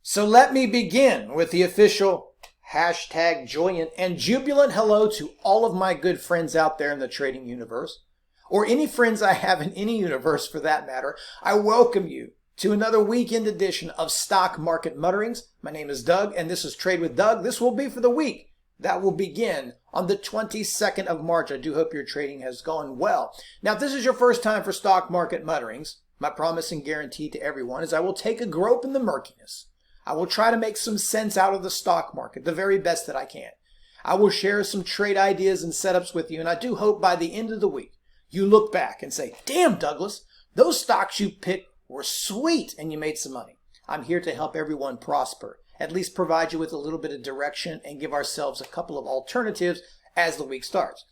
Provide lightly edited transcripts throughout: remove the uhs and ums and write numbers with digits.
So let me begin with the official hashtag joyant and jubilant hello to all of my good friends out there in the trading universe, or any friends I have in any universe for that matter. I welcome you to another weekend edition of Stock Market Mutterings. My name is Doug, and this is Trade with Doug. This will be for the week that will begin on the 22nd of March. I do hope your trading has gone well. Now, if this is your first time for Stock Market Mutterings, my promise and guarantee to everyone is I will take a grope in the murkiness. I will try to make some sense out of the stock market, the very best that I can. I will share some trade ideas and setups with you, and I do hope by the end of the week, you look back and say, damn, Douglas, those stocks you picked were sweet and you made some money. I'm here to help everyone prosper, at least provide you with a little bit of direction and give ourselves a couple of alternatives as the week starts.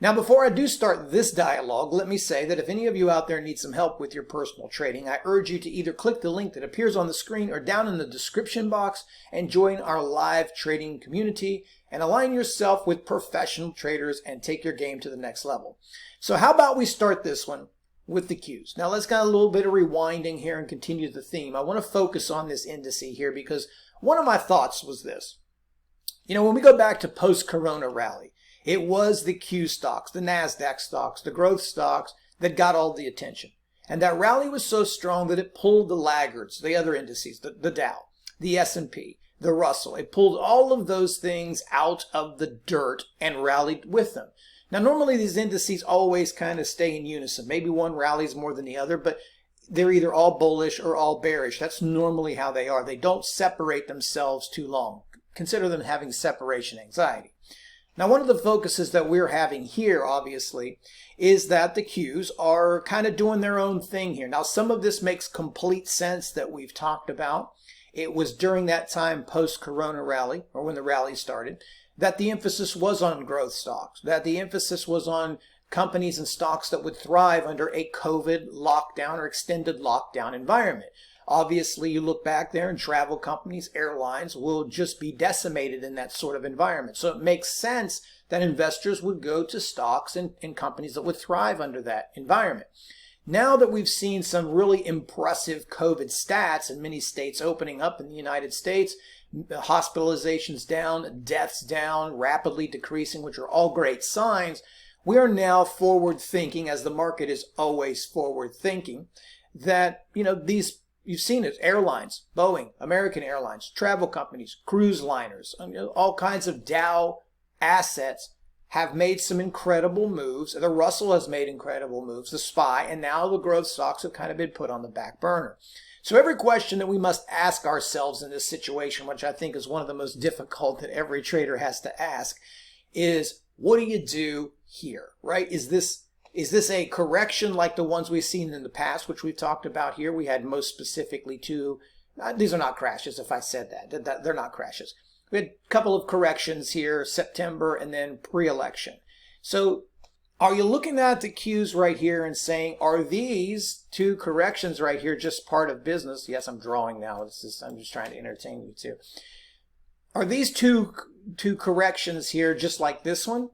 Now, before I do start this dialogue, let me say that if any of you out there need some help with your personal trading, I urge you to either click the link that appears on the screen or down in the description box and join our live trading community and align yourself with professional traders and take your game to the next level. So how about we start this one with the Qs? Now let's get a little bit of rewinding here and continue the theme. I want to focus on this index here because one of my thoughts was this. When we go back to post-corona rally, it was the Q stocks, the NASDAQ stocks, the growth stocks that got all the attention. And that rally was so strong that it pulled the laggards, the other indices, the Dow, the S&P, the Russell. It pulled all of those things out of the dirt and rallied with them. Now, normally these indices always kind of stay in unison. Maybe one rallies more than the other, but they're either all bullish or all bearish. That's normally how they are. They don't separate themselves too long. Consider them having separation anxiety. Now, one of the focuses that we're having here, obviously, is that the Qs are kind of doing their own thing here. Now, some of this makes complete sense that we've talked about. It was during that time post-corona rally, or when the rally started, that the emphasis was on growth stocks, that the emphasis was on companies and stocks that would thrive under a COVID lockdown or extended lockdown environment. Obviously, you look back there and travel companies, airlines will just be decimated in that sort of environment. So it makes sense that investors would go to stocks and companies that would thrive under that environment. Now that we've seen some really impressive COVID stats in many states opening up in the United States, hospitalizations down, deaths down, rapidly decreasing, which are all great signs, we are now forward thinking, as the market is always forward thinking, that, these you've seen it, airlines, Boeing, American Airlines, travel companies, cruise liners, all kinds of Dow assets have made some incredible moves. The Russell has made incredible moves, the SPY, and now the growth stocks have kind of been put on the back burner. So every question that we must ask ourselves in this situation, which I think is one of the most difficult that every trader has to ask, is what do you do here, right? Is this a correction like the ones we've seen in the past, which we've talked about here? We had most specifically two. These are not crashes, if I said that. They're not crashes. We had a couple of corrections here, September and then pre-election. So are you looking at the Qs right here and saying, are these two corrections right here just part of business? Yes, I'm drawing now. I'm just trying to entertain you too. Are these two corrections here just like this one?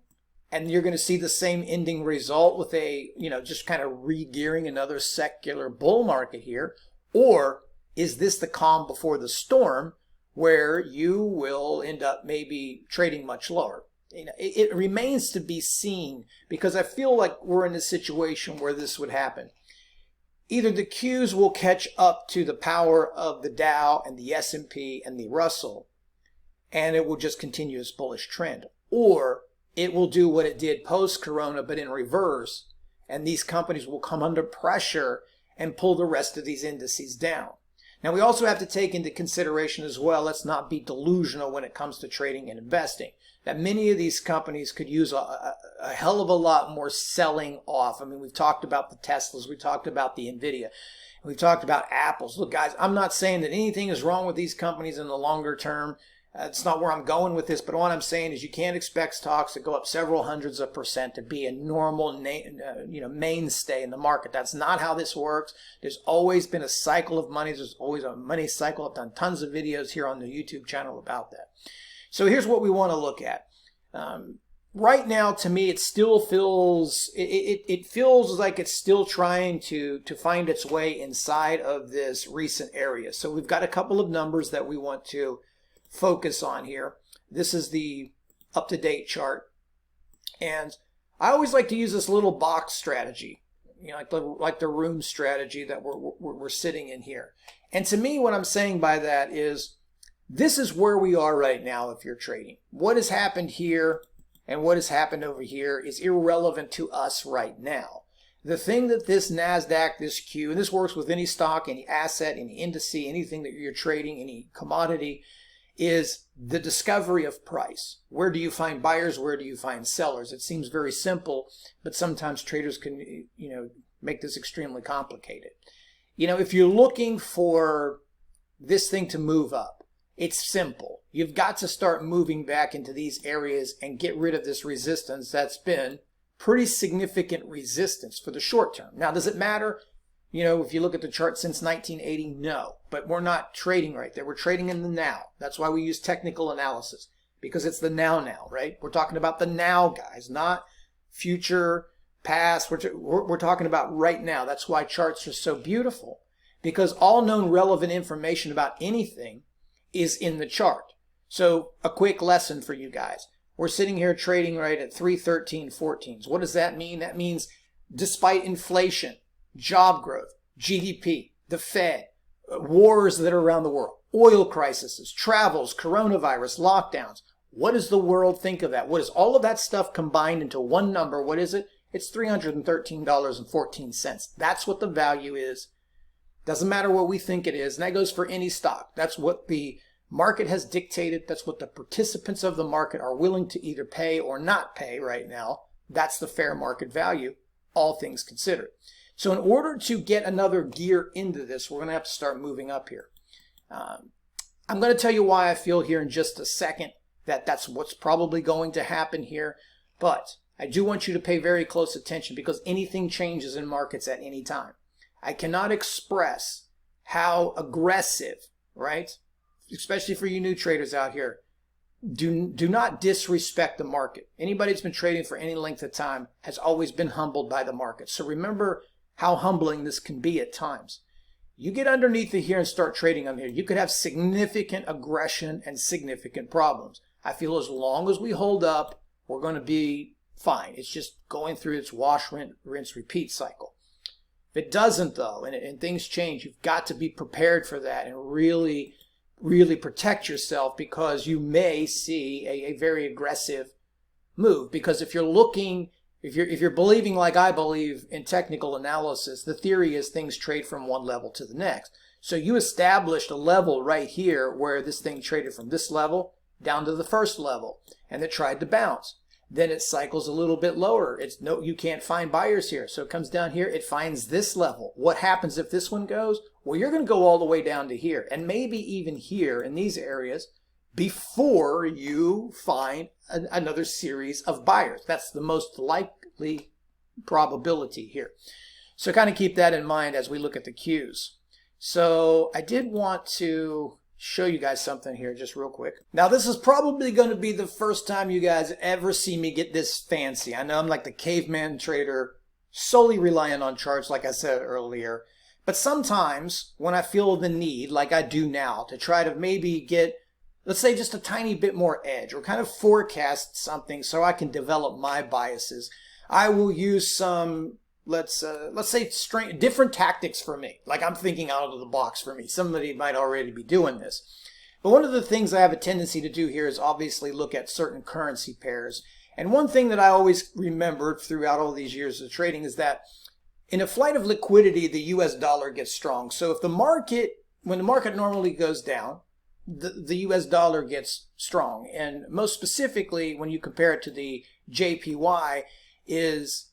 And you're going to see the same ending result with a, just kind of re-gearing another secular bull market here? Or is this the calm before the storm where you will end up maybe trading much lower? It remains to be seen because I feel like we're in a situation where this would happen. Either the Qs will catch up to the power of the Dow and the S&P and the Russell, and it will just continue its bullish trend. Or it will do what it did post-corona, but in reverse, and these companies will come under pressure and pull the rest of these indices down. Now, we also have to take into consideration as well, let's not be delusional when it comes to trading and investing, that many of these companies could use a hell of a lot more selling off. I mean, we've talked about the Teslas, we talked about the NVIDIA, we've talked about Apples. Look, guys, I'm not saying that anything is wrong with these companies in the longer term. It's not where I'm going with this, but what I'm saying is you can't expect stocks to go up several hundreds of percent to be a normal mainstay in the market. That's not how this works. There's always been a cycle of money. There's always a money cycle. I've done tons of videos here on the YouTube channel about that. So here's what we want to look at. right now, to me, it still feels, it feels like it's still trying to find its way inside of this recent area. So we've got a couple of numbers that we want to focus on here. This is the up-to-date chart. And I always like to use this little box strategy, you know, like the room strategy that we're sitting in here. And to me, what I'm saying by that is, this is where we are right now if you're trading. What has happened here and what has happened over here is irrelevant to us right now. The thing that this NASDAQ, this Q, and this works with any stock, any asset, any index, anything that you're trading, any commodity, is the discovery of price. Where do you find buyers? Where do you find sellers? It seems very simple, but sometimes traders can, you know, make this extremely complicated. You know, if you're looking for this thing to move up, it's simple. You've got to start moving back into these areas and get rid of this resistance that's been pretty significant resistance for the short term. Now, does it matter? You know, if you look at the chart since 1980, no. But we're not trading right there. We're trading in the now. That's why we use technical analysis, because it's the now, right? We're talking about the now, guys, not future, past. We're talking about right now. That's why charts are so beautiful, because all known relevant information about anything is in the chart. So a quick lesson for you guys. We're sitting here trading right at 313.14. What does that mean? That means despite inflation, job growth, GDP, the Fed, wars that are around the world, oil crises, travels, coronavirus, lockdowns. What does the world think of that? What is all of that stuff combined into one number? What is it? It's $313.14. That's what the value is. Doesn't matter what we think it is. And that goes for any stock. That's what the market has dictated. That's what the participants of the market are willing to either pay or not pay right now. That's the fair market value, all things considered. So in order to get another gear into this, we're going to have to start moving up here. I'm going to tell you why I feel here in just a second that that's what's probably going to happen here. But I do want you to pay very close attention, because anything changes in markets at any time. I cannot express how aggressive, right? Especially for you new traders out here. Do not disrespect the market. Anybody that's been trading for any length of time has always been humbled by the market. So remember how humbling this can be at times. You get underneath it here and start trading on here, you could have significant aggression and significant problems. I feel as long as we hold up, we're going to be fine. It's just going through its wash, rinse, repeat cycle. If it doesn't, though, and things change, you've got to be prepared for that and really protect yourself, because you may see a very aggressive move. Because if you're looking, if you're believing like I believe in technical analysis, the theory is things trade from one level to the next. So you established a level right here where this thing traded from this level down to the first level, and it tried to bounce. Then it cycles a little bit lower. You can't find buyers here. So it comes down here, it finds this level. What happens if this one goes? Well, you're going to go all the way down to here, and maybe even here in these areas, before you find another series of buyers. That's the most likely probability here. So kind of keep that in mind as we look at the Qs. So I did want to show you guys something here just real quick. Now, this is probably going to be the first time you guys ever see me get this fancy. I know I'm like the caveman trader, solely relying on charts like I said earlier. But sometimes when I feel the need, like I do now, to try to maybe get, let's say, just a tiny bit more edge, or kind of forecast something so I can develop my biases, I will use some, let's say, different tactics for me. Like I'm thinking out of the box for me. Somebody might already be doing this. But one of the things I have a tendency to do here is obviously look at certain currency pairs. And one thing that I always remembered throughout all these years of trading is that in a flight of liquidity, the US dollar gets strong. So if the market, when the market normally goes down, the US dollar gets strong. And most specifically, when you compare it to the JPY, is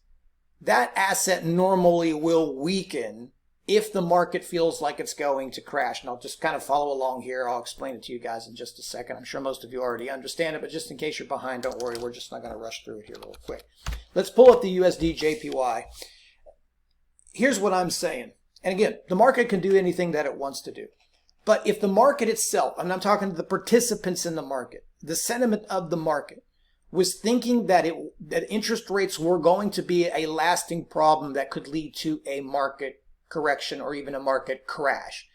that asset normally will weaken if the market feels like it's going to crash. And I'll just kind of follow along here. I'll explain it to you guys in just a second. I'm sure most of you already understand it, but just in case you're behind, don't worry. We're just not going to rush through it here real quick. Let's pull up the USD JPY. Here's what I'm saying. And again, the market can do anything that it wants to do. But if the market itself, and I'm talking to the participants in the market, the sentiment of the market, was thinking that that interest rates were going to be a lasting problem that could lead to a market correction or even a market crash.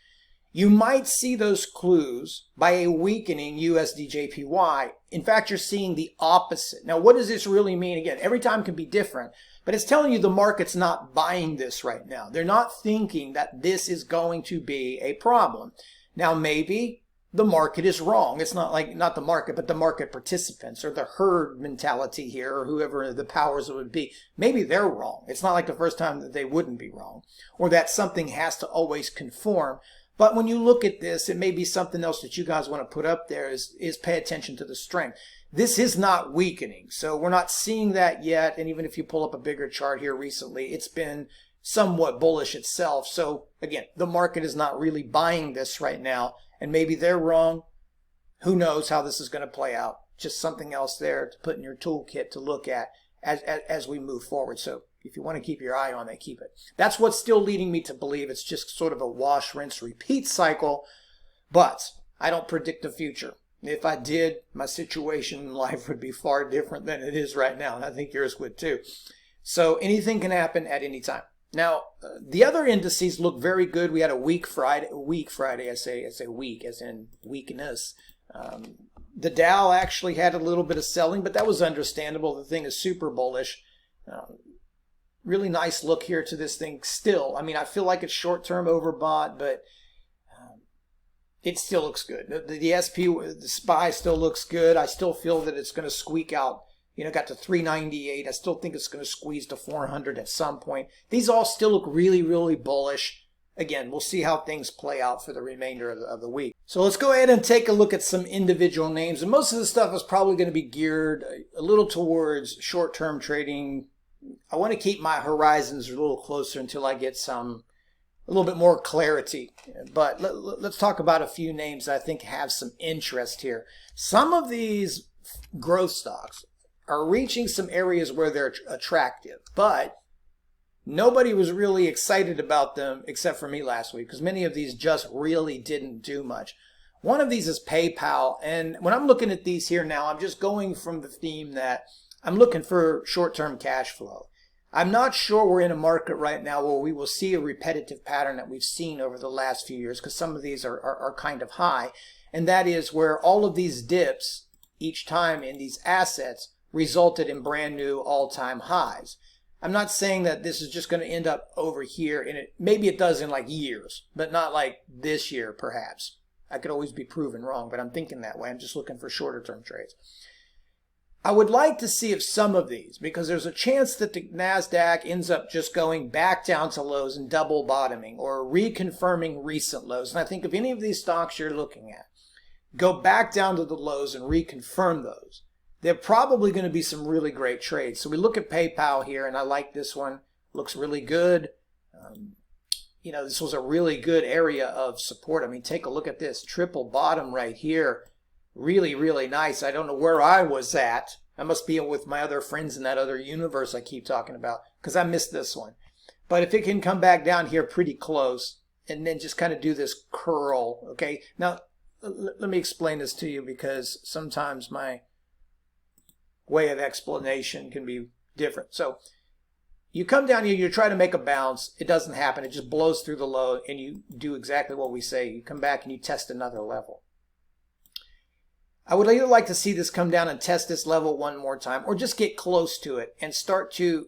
You might see those clues by a weakening USD/JPY. In fact, you're seeing the opposite. Now, what does this really mean? Again, every time can be different, but it's telling you the market's not buying this right now. They're not thinking that this is going to be a problem. Now, maybe the market is wrong. It's not the market, but the market participants or the herd mentality here, or whoever the powers would be. Maybe they're wrong. It's not like the first time that they wouldn't be wrong, or that something has to always conform. But when you look at this, it may be something else that you guys want to put up there is pay attention to the strength. This is not weakening, so we're not seeing that yet. And even if you pull up a bigger chart here recently, it's been somewhat bullish itself. So again, the market is not really buying this right now. And maybe they're wrong. Who knows how this is going to play out? Just something else there to put in your toolkit to look at as we move forward. So if you want to keep your eye on it, keep it. That's what's still leading me to believe it's just sort of a wash, rinse, repeat cycle. But I don't predict the future. If I did, my situation in life would be far different than it is right now. And I think yours would too. So anything can happen at any time. Now, the other indices look very good. We had a weak Friday. I say weak as in weakness. The Dow actually had a little bit of selling, but that was understandable. The thing is super bullish. Really nice look here to this thing still. I mean, I feel like it's short-term overbought, but it still looks good. The SP, the SPY still looks good. I still feel that it's going to squeak out. You know, got to 398. I still think it's going to squeeze to 400 at some point. These all still look really, really bullish. Again, we'll see how things play out for the remainder of the week. So let's go ahead and take a look at some individual names. And most of the stuff is probably going to be geared a little towards short-term trading. I want to keep my horizons a little closer until I get a little bit more clarity. But let's talk about a few names that I think have some interest here. Some of these growth stocks are reaching some areas where they're attractive, but nobody was really excited about them except for me last week because many of these just really didn't do much. One of these is PayPal, and when I'm looking at these here now, I'm just going from the theme that I'm looking for short-term cash flow. I'm not sure we're in a market right now where we will see a repetitive pattern that we've seen over the last few years because some of these are kind of high, and that is where all of these dips each time in these assets resulted in brand new all-time highs. I'm not saying that this is just going to end up over here, and maybe it does in like years, but not like this year perhaps. I could always be proven wrong, but I'm thinking that way. I'm just looking for shorter-term trades. I would like to see if some of these, because there's a chance that the NASDAQ ends up just going back down to lows and double bottoming or reconfirming recent lows. And I think if any of these stocks you're looking at go back down to the lows and reconfirm those, they're probably going to be some really great trades. So we look at PayPal here, and I like this one. Looks really good. You know, this was a really good area of support. I mean, take a look at this. Triple bottom right here. Really, really nice. I don't know where I was at. I must be with my other friends in that other universe I keep talking about because I missed this one. But if it can come back down here pretty close and then just kind of do this curl, okay? Now, let me explain this to you because sometimes my way of explanation can be different. So you come down here, you try to make a bounce, it doesn't happen, it just blows through the low, and you do exactly what we say. You come back and you test another level. I would either like to see this come down and test this level one more time, or just get close to it and start to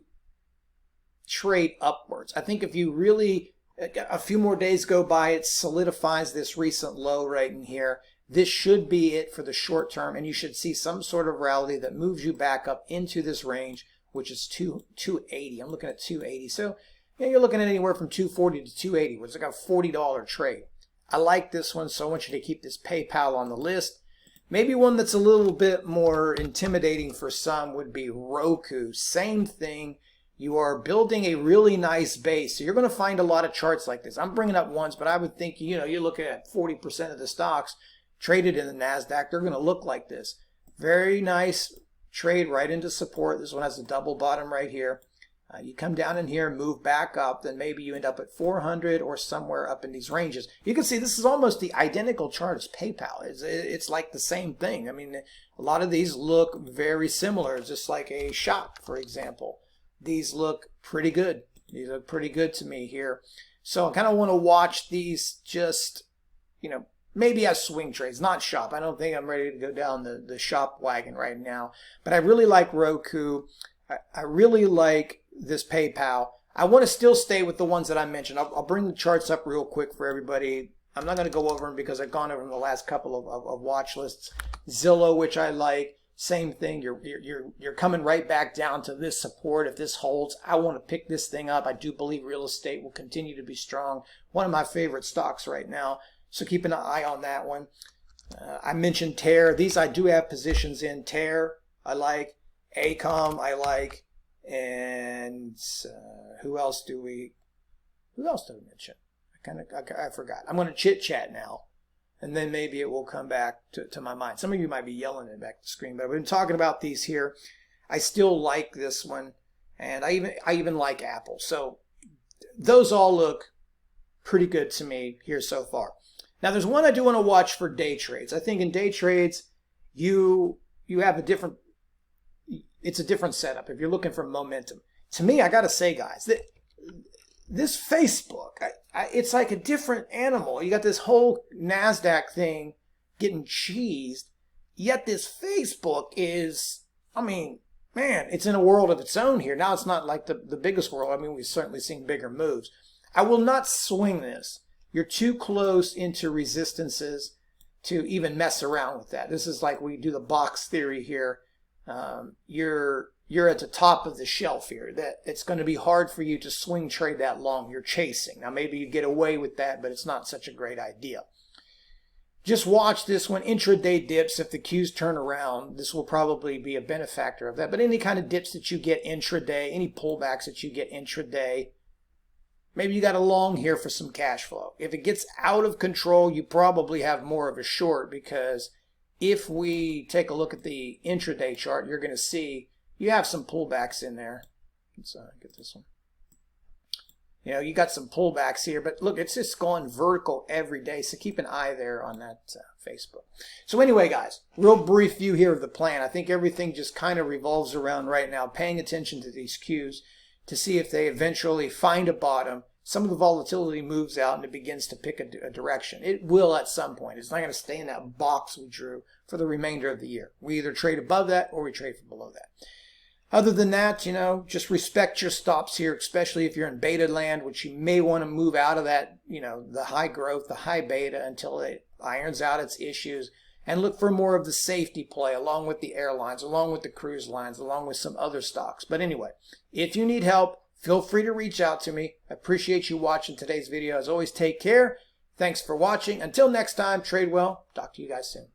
trade upwards. I think if you really, a few more days go by, it solidifies this recent low right in here. This should be it for the short term, and you should see some sort of rally that moves you back up into this range, which is 280. I'm looking at 280. So yeah, you're looking at anywhere from 240 to 280, which is like a $40 trade. I like this one, so I want you to keep this PayPal on the list. Maybe one that's a little bit more intimidating for some would be Roku. Same thing. You are building a really nice base. So you're going to find a lot of charts like this. I'm bringing up ones, but I would think, you know, you're looking at 40% of the stocks traded in the NASDAQ. They're going to look like this. Very nice trade right into support. This one has a double bottom right here. You come down in here and move back up, then maybe you end up at 400 or somewhere up in these ranges. You can see this is almost the identical chart as PayPal. It's like the same thing. I mean, a lot of these look very similar, just like a shop, for example. These look pretty good. These look pretty good to me here. So I kind of want to watch these just, you know, maybe as swing trades, not shop. I don't think I'm ready to go down the shop wagon right now. But I really like Roku. I really like this PayPal. I want to still stay with the ones that I mentioned. I'll bring the charts up real quick for everybody. I'm not going to go over them because I've gone over them the last couple of watch lists. Zillow, which I like, same thing. You're coming right back down to this support. If this holds, I want to pick this thing up. I do believe real estate will continue to be strong. One of my favorite stocks right now. So keep an eye on that one. I mentioned TER. These I do have positions in. TER, I like. ACOM, I like. And who else did we mention? I forgot. I'm going to chit chat now, and then maybe it will come back to my mind. Some of you might be yelling it back to the screen, but I've been talking about these here. I still like this one, and I even like Apple. So those all look pretty good to me here so far. Now there's one I do want to watch for day trades. I think in day trades you have it's a different setup if you're looking for momentum. To me, I got to say, guys, that this Facebook, it's like a different animal. You got this whole NASDAQ thing getting cheesed, yet this Facebook is, I mean, man, it's in a world of its own here. Now it's not like the biggest world. I mean, we've certainly seen bigger moves. I will not swing this. You're too close into resistances to even mess around with that. This is like we do the box theory here. You're at the top of the shelf here. That it's going to be hard for you to swing trade that long. You're chasing. Now maybe you get away with that, but it's not such a great idea. Just watch this when intraday dips. If the Qs turn around, this will probably be a benefactor of that. But any kind of dips that you get intraday, any pullbacks that you get intraday, maybe you got a long here for some cash flow. If it gets out of control, you probably have more of a short, because if we take a look at the intraday chart, you're going to see you have some pullbacks in there. Let's get this one. You know, you got some pullbacks here, but look, it's just going vertical every day. So keep an eye there on that Facebook. So anyway, guys, real brief view here of the plan. I think everything just kind of revolves around right now paying attention to these Qs to see if they eventually find a bottom. Some of the volatility moves out and it begins to pick a direction. It will at some point. It's not going to stay in that box we drew for the remainder of the year. We either trade above that or we trade below that. Other than that, you know, just respect your stops here, especially if you're in beta land, which you may want to move out of that, you know, the high growth, the high beta until it irons out its issues, and look for more of the safety play along with the airlines, along with the cruise lines, along with some other stocks. But anyway, if you need help, feel free to reach out to me. I appreciate you watching today's video. As always, take care. Thanks for watching. Until next time, trade well. Talk to you guys soon.